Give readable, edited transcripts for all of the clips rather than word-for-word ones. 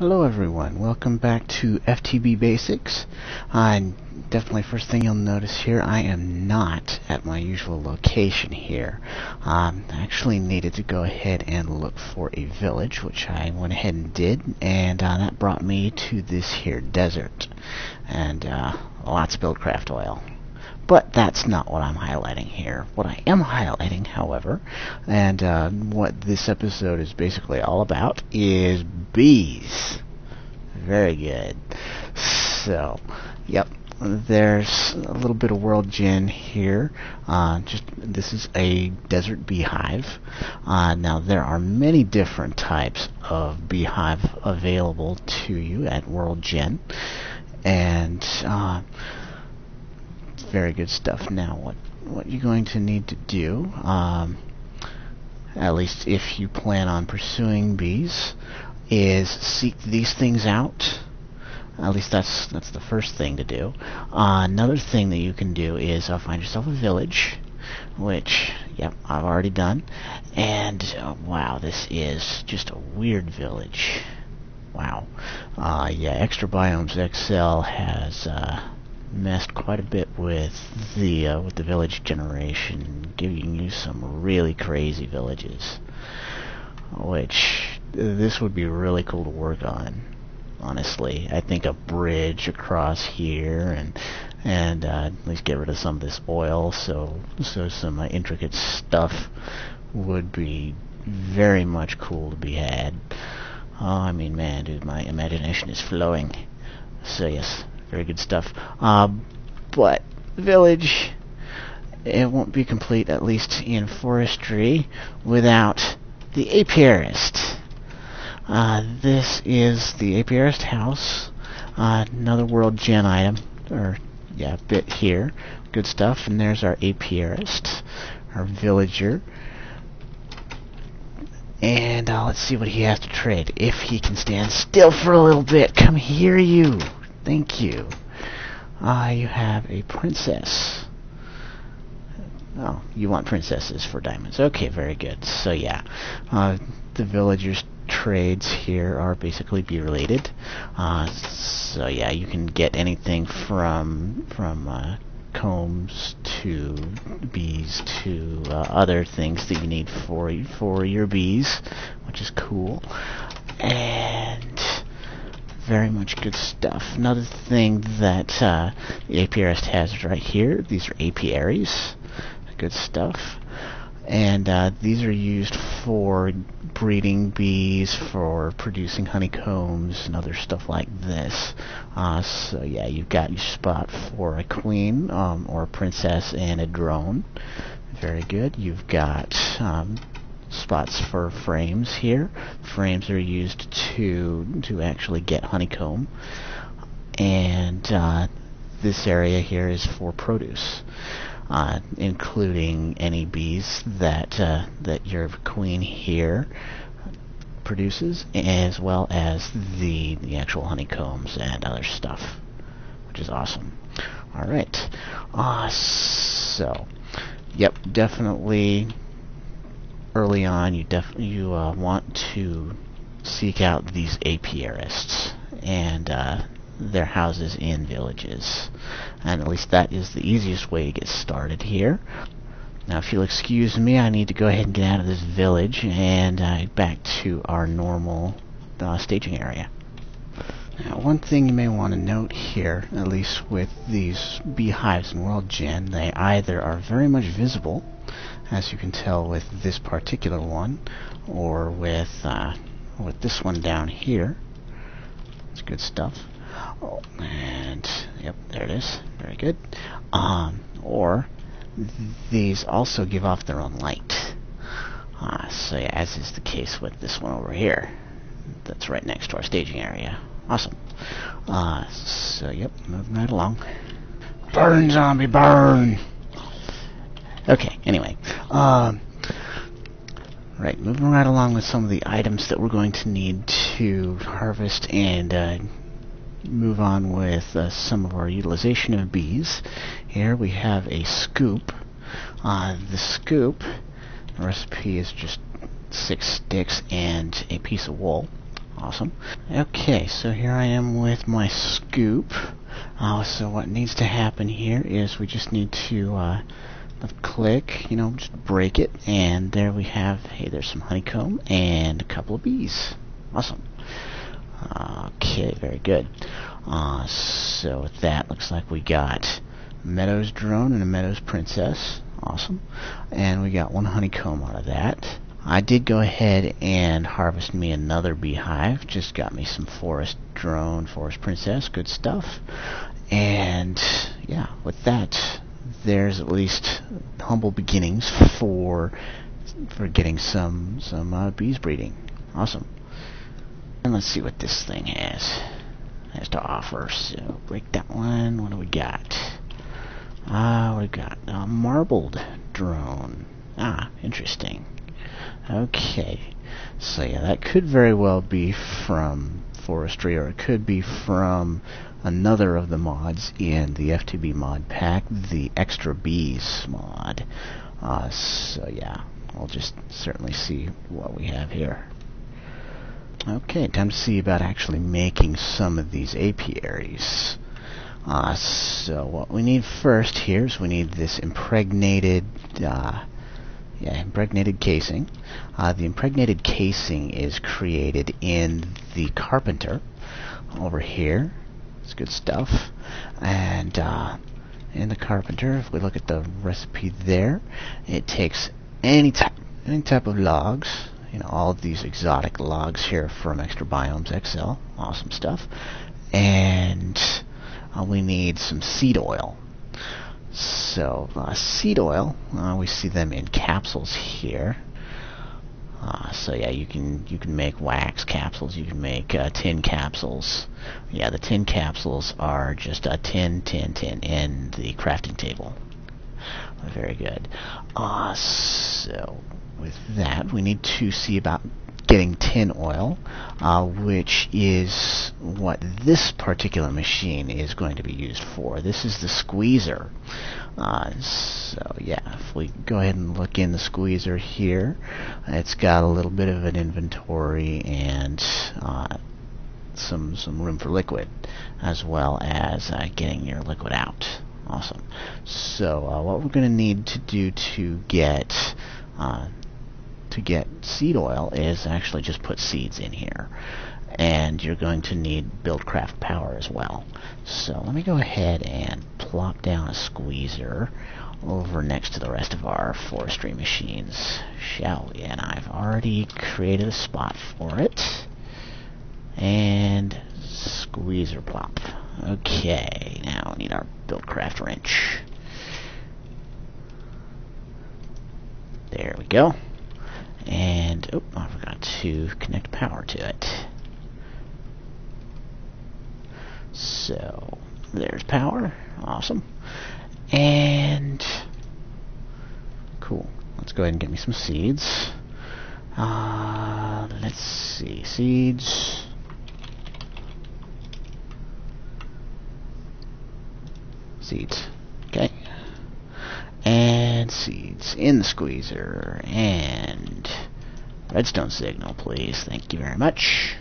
Hello everyone, welcome back to FTB Basics. Definitely first thing you'll notice here, I am not at my usual location here. I actually needed to go ahead and look for a village, which I went ahead and did, and that brought me to this here desert. And lots of Buildcraft oil. But that's not what I'm highlighting here. What I am highlighting, however, and what this episode is basically all about, is bees. Very good. So, yep, there's a little bit of world gen here. This is a desert beehive. Now, there are many different types of beehive available to you at world gen, and very good stuff. Now, what you're going to need to do, at least if you plan on pursuing bees, is seek these things out. At least that's the first thing to do. Another thing that you can do is find yourself a village, which, yep, I've already done. And wow, this is just a weird village. Wow. Yeah, Extra Biomes XL has messed quite a bit with the village generation, giving you some really crazy villages, which this would be really cool to work on. Honestly, I think a bridge across here, and at least get rid of some of this oil, so some intricate stuff would be very much cool to be had. Oh, I mean, man, dude, my imagination is flowing. So yes, very good stuff. But the village, it won't be complete, at least in forestry, without the apiarist. This is the apiarist house. Another world gen item, or yeah, bit here. Good stuff. And there's our apiarist, our villager. And let's see what he has to trade. If he can stand still for a little bit. Come here, you. Thank you. You have a princess. Oh, you want princesses for diamonds. Okay, very good. So yeah, the villagers' trades here are basically bee related. So yeah, you can get anything from combs to bees to other things that you need for your bees, which is cool. And very much good stuff. Another thing that the apiarist has right here, these are apiaries. Good stuff. And these are used for breeding bees, for producing honeycombs, and other stuff like this. So yeah, you've got your spot for a queen, or a princess, and a drone. Very good. You've got spots for frames here. Frames are used to actually get honeycomb, and this area here is for produce, including any bees that your queen here produces, as well as the actual honeycombs and other stuff, which is awesome. All right. So, yep, definitely. Early on, you want to seek out these apiarists and their houses in villages, and at least that is the easiest way to get started here. Now, if you'll excuse me, I need to go ahead and get out of this village and back to our normal staging area. Now, one thing you may want to note here, at least with these beehives in World Gen, they either are very much visible, as you can tell with this particular one, or with this one down here. It's good stuff. Oh, and yep, there it is. Very good. Or these also give off their own light. So yeah, as is the case with this one over here. That's right next to our staging area. Awesome. So yep, moving right along. Burn, zombie, burn! Okay, anyway. Right, moving right along with some of the items that we're going to need to harvest and move on with some of our utilization of bees. Here we have a scoop. The scoop, the recipe is just 6 sticks and a piece of wool. Awesome. Okay, so here I am with my scoop. So what needs to happen here is we just need to click, just break it, and there we have, hey, there's some honeycomb and a couple of bees. Awesome. Okay, very good. So with that, looks like we got Meadows drone and a Meadows princess. Awesome. And we got one honeycomb out of that. I did go ahead and harvest me another beehive. Just got me some forest drone, forest princess, good stuff. And yeah, with that, there's at least humble beginnings for getting some bees breeding. Awesome. And let's see what this thing has to offer. So break that one. What do we got? We've got a marbled drone. Interesting. Okay, so yeah, that could very well be from forestry, or it could be from another of the mods in the FTB mod pack, the Extra Bees mod. So yeah, we'll just certainly see what we have here. Okay, time to see about actually making some of these apiaries. So what we need first here is we need this impregnated casing. The impregnated casing is created in the carpenter over here. It's good stuff. And in the carpenter, if we look at the recipe there, it takes any type of logs. All of these exotic logs here from Extra Biomes XL. Awesome stuff. And we need some seed oil. So seed oil, we see them in capsules here. So yeah, you can make wax capsules. You can make tin capsules. Yeah, the tin capsules are just a tin in the crafting table. Very good. So with that, we need to see about getting tin oil, which is what this particular machine is going to be used for. This is the squeezer. So yeah, if we go ahead and look in the squeezer here, it's got a little bit of an inventory and some room for liquid, as well as getting your liquid out. Awesome. So what we're going to need to do to get seed oil is actually just put seeds in here, and you're going to need buildcraft power as well. So let me go ahead and plop down a squeezer over next to the rest of our forestry machines, shall we? And I've already created a spot for it, and squeezer plop. Okay, now we need our buildcraft wrench. There we go. And I forgot to connect power to it. So there's power. Awesome. And cool. Let's go ahead and get me some seeds. Let's see. Seeds. Okay. And seeds in the squeezer. And redstone signal, please. Thank you very much.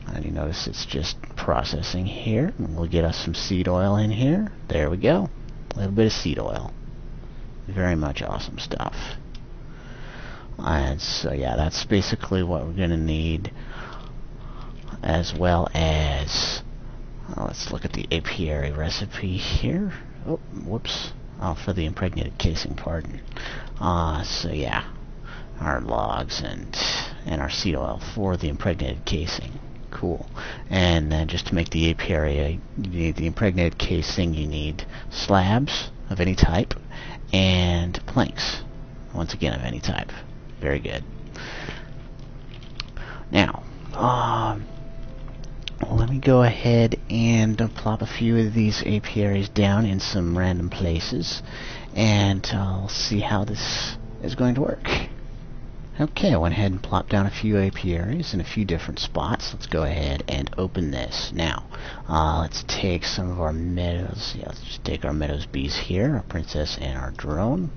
And you notice it's just processing here. And we'll get us some seed oil in here. There we go. A little bit of seed oil. Very much awesome stuff. And so yeah, that's basically what we're going to need, as well as let's look at the apiary recipe here. Oh, whoops. Oh, for the impregnated casing, pardon. So yeah, our logs and our seed oil for the impregnated casing. Cool. And then just to make the apiary, you need the impregnated casing, you need slabs of any type, and planks, once again, of any type. Very good. Now, let me go ahead and plop a few of these apiaries down in some random places, and I'll see how this is going to work. Okay, I went ahead and plopped down a few apiaries in a few different spots. Let's go ahead and open this. Now, let's take some of our meadows. Yeah, let's just take our meadows bees here, our princess and our drone.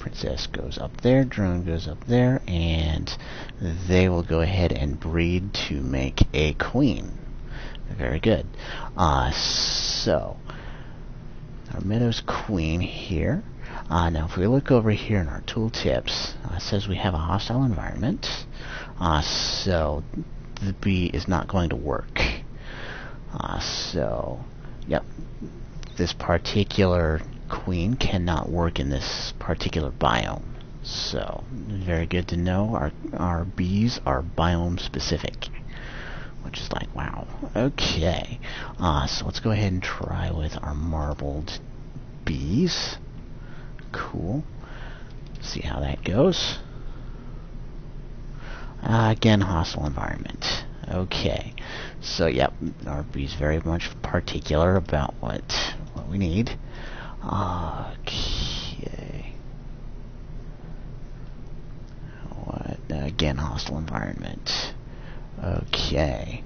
Princess goes up there, drone goes up there, and they will go ahead and breed to make a queen. Very good. So, our Meadows queen here. Now, if we look over here in our tooltips, it says we have a hostile environment. So, the bee is not going to work. So, yep, this particular queen cannot work in this particular biome. So, very good to know. Our bees are biome specific, which is like, wow. Okay, so let's go ahead and try with our marbled bees. Cool. See how that goes. Again, hostile environment. Okay, so yep, our bee's very much particular about what we need. Okay. What? Again, hostile environment. Okay.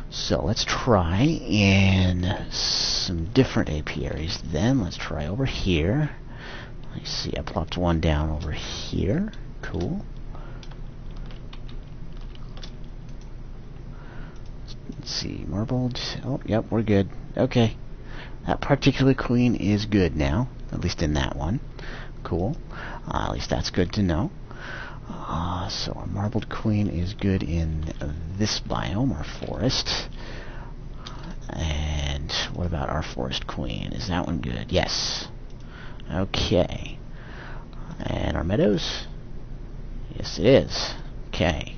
So let's try in some different apiaries then. Let's try over here. I see I plopped one down over here. Cool. Let's see, marbled. Oh, yep, we're good. Okay. That particular queen is good now, at least in that one. Cool. At least that's good to know. So our marbled queen is good in this biome, our forest. And what about our forest queen? Is that one good? Yes. Okay. And our meadows? Yes, it is. Okay.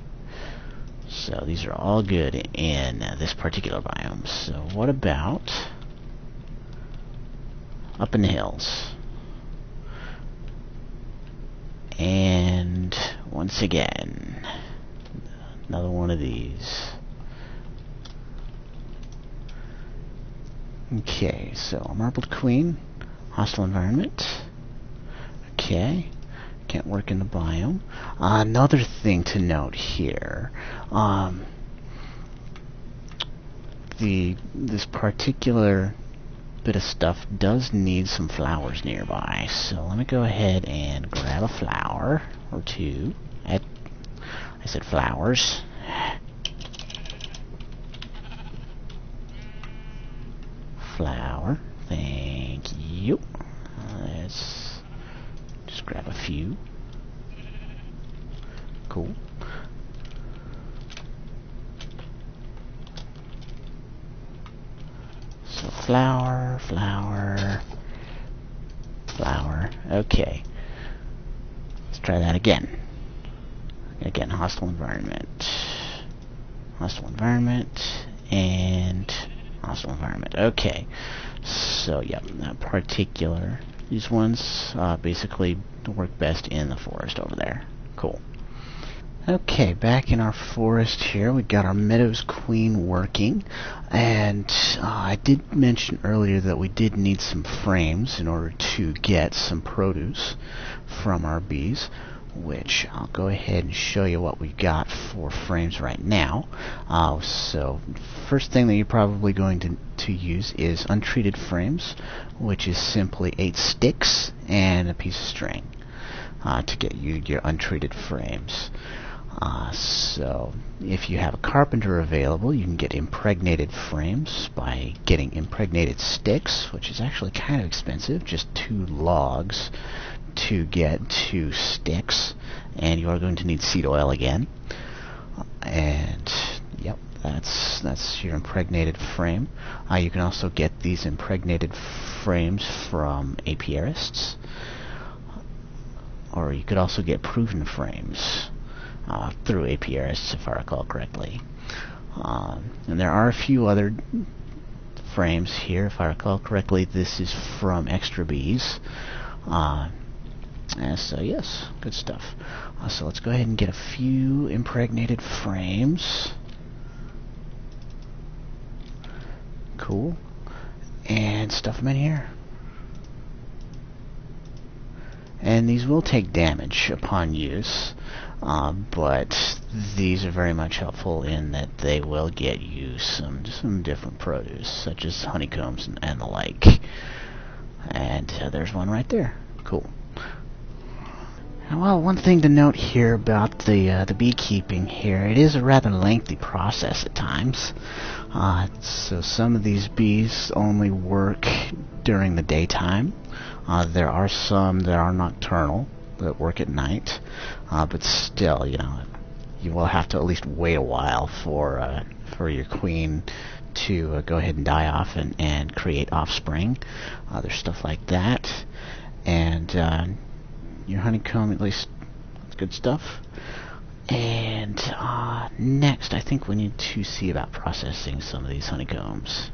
So these are all good in this particular biome. So what about up in the hills? And once again, another one of these. Okay, so a marbled queen, hostile environment. Okay, can't work in the biome. Another thing to note here, this particular bit of stuff does need some flowers nearby, so let me go ahead and grab a flower or two. I said flowers. Flower, thank you. Let's just grab a few. Cool. So flower, flower, flower. Okay. Let's try that again. Again, hostile environment. Hostile environment and hostile environment. Okay. So, yep, that particular, these ones basically work best in the forest over there. Cool. Okay, back in our forest here, we got our Meadows Queen working, and I did mention earlier that we did need some frames in order to get some produce from our bees, which I'll go ahead and show you what we've got for frames right now. So, first thing that you're probably going to use is untreated frames, which is simply 8 sticks and a piece of string to get you your untreated frames. So if you have a carpenter available, you can get impregnated frames by getting impregnated sticks, which is actually kind of expensive, just 2 logs to get 2 sticks, and you are going to need seed oil again. And yep, that's your impregnated frame. You can also get these impregnated frames from apiarists, or you could also get proven frames through apiarists, if I recall correctly. And there are a few other frames here, if I recall correctly. This is from Extra Bees. So yes, good stuff. So let's go ahead and get a few impregnated frames. Cool. And stuff them in here. And these will take damage upon use, but these are very much helpful in that they will get you some different produce, such as honeycombs and the like. And there's one right there. Cool. Well, one thing to note here about the beekeeping here, it is a rather lengthy process at times. So some of these bees only work during the daytime. There are some that are nocturnal that work at night, but still, you will have to at least wait a while for your queen to go ahead and die off and create offspring. There's stuff like that, and your honeycomb, at least, that's good stuff. And next, I think we need to see about processing some of these honeycombs.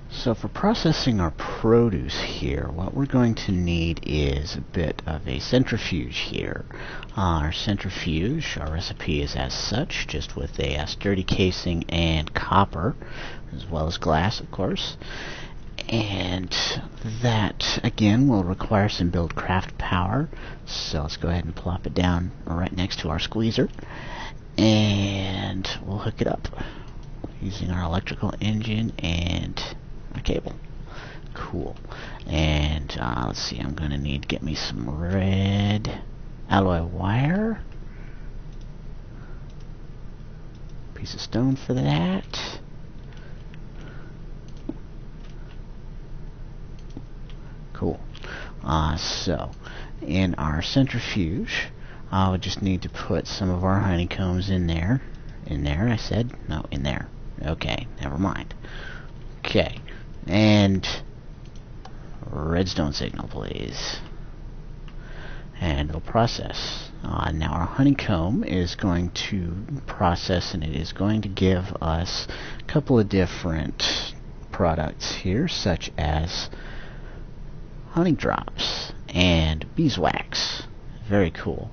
So for processing our produce here, what we're going to need is a bit of a centrifuge here. Our centrifuge, our recipe is as such, just with a sturdy casing and copper, as well as glass, of course. And that, again, will require some Buildcraft power. So let's go ahead and plop it down right next to our squeezer. And we'll hook it up using our electrical engine and a cable. Cool. And let's see, I'm going to need to get me some red alloy wire. Piece of stone for that. Cool. So, in our centrifuge, we just need to put some of our honeycombs in there. In there, I said? No, in there. Okay, never mind. Okay, and redstone signal, please. And it'll process. Now our honeycomb is going to process, and it is going to give us a couple of different products here, such as honey drops and beeswax. Very cool.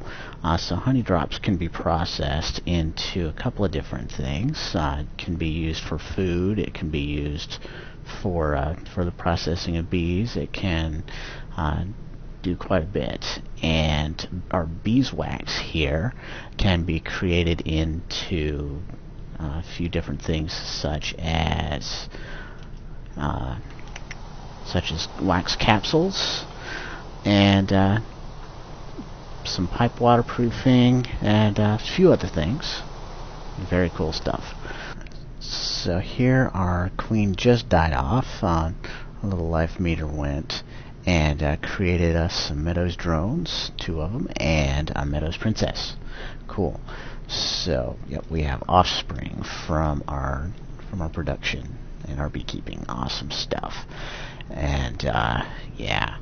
So honey drops can be processed into a couple of different things. It can be used for food. It can be used for the processing of bees. It can do quite a bit. And our beeswax here can be created into a few different things, such as wax capsules and some pipe waterproofing and a few other things. Very cool stuff. So here our queen just died off. A little life meter went and created us some Meadows drones, 2 of them, and a Meadows princess. Cool. So yep, we have offspring from our production and our beekeeping. Awesome stuff. And yeah,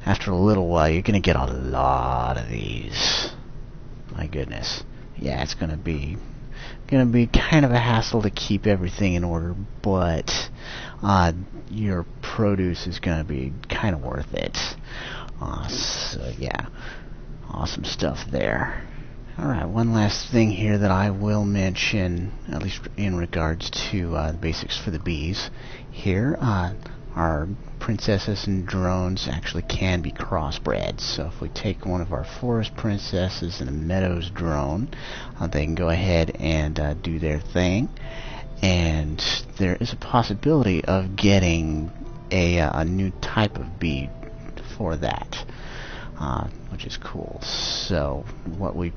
after a little while you're gonna get a lot of these. My goodness. Yeah, it's gonna be kind of a hassle to keep everything in order, but your produce is gonna be kind of worth it. So yeah, awesome stuff there. Alright, one last thing here that I will mention, at least in regards to the basics for the bees. Here, our princesses and drones actually can be crossbred. So if we take one of our forest princesses and a meadows drone, they can go ahead and do their thing. And there is a possibility of getting a new type of bee for that. Which is cool. So what we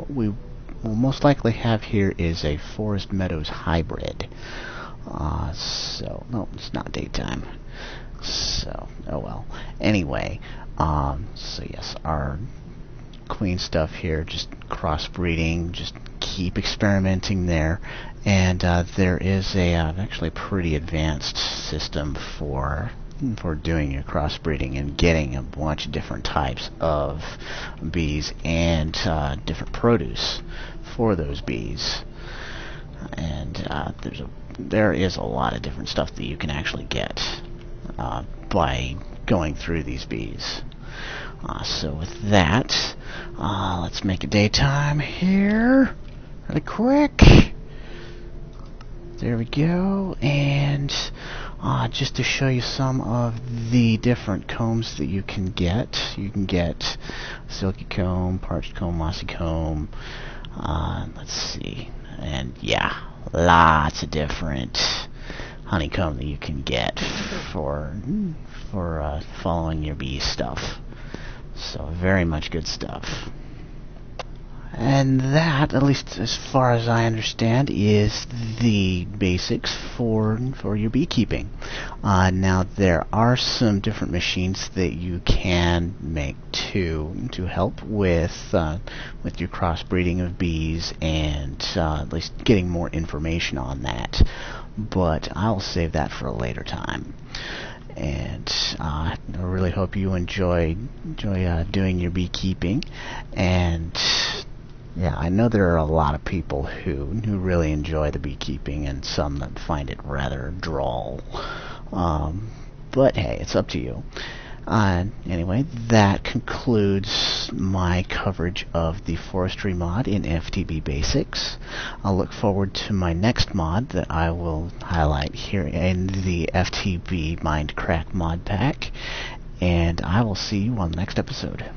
will most likely have here is a forest meadows hybrid. So no, it's not daytime. So oh well. Anyway, so yes, our queen stuff here, just crossbreeding, just keep experimenting there. And there is a actually pretty advanced system for doing your crossbreeding and getting a bunch of different types of bees and different produce for those bees. And there is a lot of different stuff that you can actually get by going through these bees. So with that, let's make a daytime here really quick. There we go. And just to show you some of the different combs that you can get. You can get silky comb, parched comb, mossy comb. Let's see. And yeah, lots of different honeycomb that you can get for following your bee stuff. So very much good stuff. And that, at least as far as I understand, is the basics for your beekeeping. Now there are some different machines that you can make to help with your crossbreeding of bees and at least getting more information on that. But I'll save that for a later time. And I really hope you enjoy doing your beekeeping. And yeah, I know there are a lot of people who really enjoy the beekeeping, and some that find it rather droll. But hey, it's up to you. Anyway, that concludes my coverage of the forestry mod in FTB Basics. I'll look forward to my next mod that I will highlight here in the FTB Mindcrack mod pack, and I will see you on the next episode.